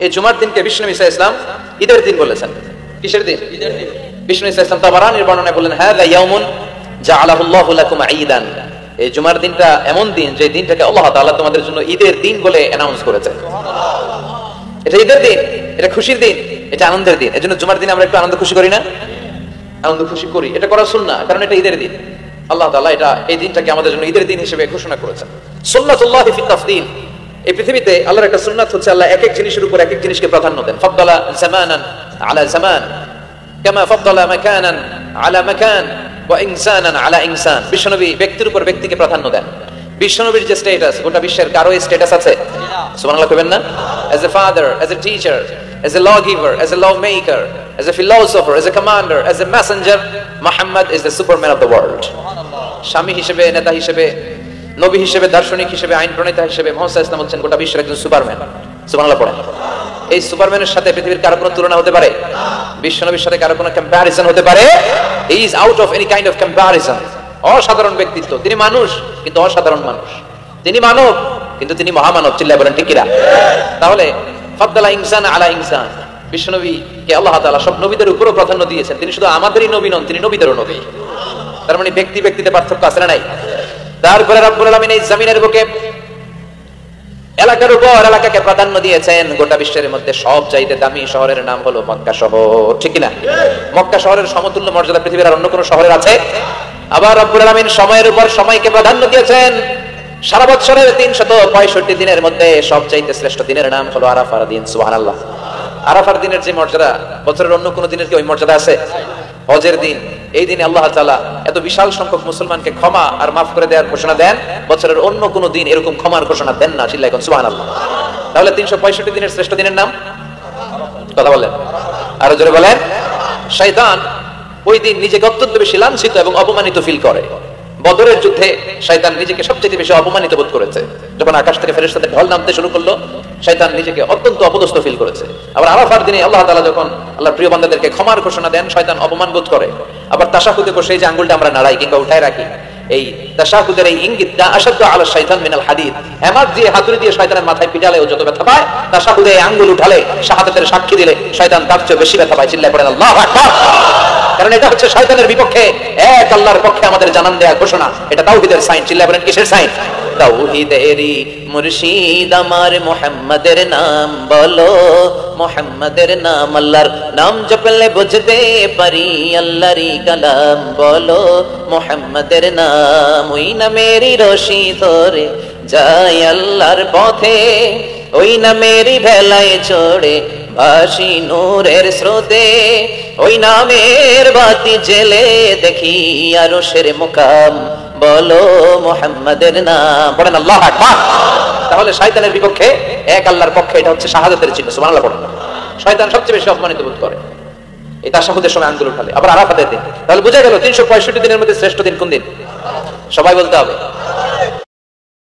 এই জুমার দিনকে বিষ্ণু ঈসা ইসলাম ঈদের দিন বলেছেন। কিসের দিন? ঈদের দিন। বিষ্ণু ঈসা ইসলাম তাবারানির বর্ণনায় বললেন, হাযা ইয়াউমুন জাআলাহুল্লাহু লাকুম ঈদান। এই জুমার দিনটা এমন দিন যে দিনটাকে আল্লাহ তাআলা তোমাদের জন্য ঈদের দিন বলে অ্যানাউন্স করেছে। এটা ঈদের দিন, এটা খুশির দিন, এটা আনন্দের দিন। এজন্য জুমার দিন আমরা একটু আনন্দ খুশি করি না? আনন্দ খুশি করি, এটা করা সুন্নাহ, কারণ এটা ঈদের দিন। আল্লাহ তাআলা এটা এই দিনটাকে আমাদের জন্য ঈদের দিন হিসেবে ঘোষণা করেছেন। সুন্নাতুল্লাহি ফি তাফদীল, এই পৃথিবীতে আল্লাহর একটা সুন্নাত হচ্ছে আল্লাহ এক এক জিনিসের উপর এক এক জিনিসকে প্রাধান্য দেন। ফাদ্দালা জামানান আলা জামান কামা ফাদ্দালা মাকানান আলা মাকান ওয়া ইনসানান আলা ইনসান। বিশ্বনবী ব্যক্তির উপর ব্যক্তিকে প্রাধান্য দেন। বিশ্বনবীর যে স্ট্যাটাস, গোটা বিশ্বের কারো স্ট্যাটাস আছে? সুবহানাল্লাহ কইবেন না? as a father, as a teacher, as a lawgiver, as a lawmaker, as a philosopher, as a commander, as a messenger, Muhammad is the superman of the world. স্বামী হিসেবে, নেতা হিসেবে, নবী হিসেবে, দার্শনিক হিসেবে, আইন প্রণেতা হিসেবে মুহাম্মদ সাল্লাল্লাহু আলাইহি ওয়াসাল্লাম হচ্ছেন গোটা বিশ্বের একজন সুপারম্যান। সুবহানাল্লাহ পড়েন। এই সুপারম্যানের সাথে পৃথিবীর কারো কোনো তুলনা হতে পারে? বিশ্বনবীর সাথে কারো কোনো কম্প্যারিজন হতে পারে? He is out of any kind of comparison. অসাধারণ ব্যক্তিত্ব, তিনি মানুষ কিন্তু অসাধারণ মানুষ, তিনি মানব কিন্তু তিনি মহামানব। চিল্লায় বলেন ঠিক কিনা? তাহলে ফাদ্দালা ইনসান আলা ইনসান, বিশ্বনবীকে আল্লাহ তাআলা সব নবীদের উপরও প্রাধান্য দিয়েছেন। তিনি শুধু আমাদেরই নবী নন, তিনি নবীদেরও নবী। তার মানে ব্যক্তি ব্যক্তিতে পার্থক্য আছে না নাই? তারপরে রব্বুল আলামিন এই জমিনের বুকে এলাকার উপর এলাকাকে প্রাধান্য দিয়েছেন। গোটা বিশ্বের মধ্যে সব চাইতে দামি শহরের নাম হলো মক্কা শহর, ঠিক কিনা? মক্কা শহরের সমতুল্য মর্যাদা পৃথিবীর আর অন্য কোনো শহরের আছে? আবার রব্বুল আলামিন সময়ের উপর সময়কে প্রাধান্য দিয়েছেন। সারা বছরের 365 দিনের মধ্যে সবচাইতে শ্রেষ্ঠ দিনের নাম হলো আরাফার দিন। সুবহানাল্লাহ। আরাফার দিনের যে মর্যাদা বছরের অন্য কোন দিনের কি ওই মর্যাদা আছে? হজের দিন, এই দিনে আল্লাহ তাআলা এত বিশাল সংখ্যক মুসলমানকে ক্ষমা আর মাফ করে দেওয়ার ঘোষণা দেন, বছরের অন্য কোন দিন এরকম ক্ষমার ঘোষণা দেন না। চিল্লায় কোন সুবহানাল্লাহ। তাহলে 365 দিনের শ্রেষ্ঠ দিনের নাম কথা বলেন, আরো জোরে বলেন। শয়তান ওই দিন নিজেকে অত্যন্ত বেশি লাঞ্ছিত এবং অপমানিত ফিল করে। বদরের যুদ্ধে শয়তান নিজেকে সবচেয়ে বেশি অপমানিত বোধ করেছে। যখন আকাশ থেকে ফেরেশতাদের ঢল নামতে শুরু করলো, শয়তান নিজেকে অত্যন্ত অপদস্থ ফিল করেছে। আবার আরাফার দিনে আল্লাহ তাআলা যখন আল্লাহর প্রিয় বান্দাদেরকে ক্ষমার ঘোষণা দেন, শয়তান অপমান বোধ করে। আবার তাশাহুদে বসে এই যে আঙ্গুলটা আমরা নাড়াই কিংবা উঠায় রাখি, এই তাশাহুদের এই ইঙ্গিতটা আশাদ্দু আলা শাইতান মিনাল হাদিদ, হেমাত দিয়ে হাতুড়ি দিয়ে শয়তানের মাথায় পিটালে ও যত ব্যথা পায়, তাশাহুদে এই আঙ্গুল উঠালে, শাহাদাতের সাক্ষী দিলে শয়তান তার চেয়ে বেশি ব্যথা পায়। চিল্লায় পড়েন আল্লাহু আকবার। কারণ এটা হচ্ছে শয়তানের বিপক্ষে এক আল্লাহর পক্ষে আমাদের জানান দেয়া ঘোষণা। এটা তাওহীদের সাইন। চিল্লায় বলেন কিসের সাইন? তাওহীদেরই মুর্শিদ আমার মুহাম্মাদের নাম বলো, মুহাম্মাদের নাম, আল্লাহর নাম জপলে বুঝতে পারি আল্লাহরই কালাম বলো, মুহাম্মাদের নাম। ওই নামেরই রশি ধরে যাই আল্লাহর পথে, ওই নামেরই ভেলায় চড়ে ভাসি নূরের স্রোতে, ওই নামের বাতি জেলে দেখি আরশের মুকাম বলো, মুহাম্মাদের নাম। পড়েন আল্লাহু আকবার। তাহলে শয়তানের বিপক্ষে এক আল্লাহর পক্ষে এটা হচ্ছে শাহাদাতের চিহ্ন। সুবহানাল্লাহ পড়েন। শয়তান সবচেয়ে বেশি অপমানিত বোধ করে এই তাশাহুদের সময় আঙ্গুল উঠালে। আবার আরাফাতের দিন। তাহলে বোঝা গেল 365 দিনের মধ্যে শ্রেষ্ঠ দিন কোন দিন? সবাই বলতে হবে।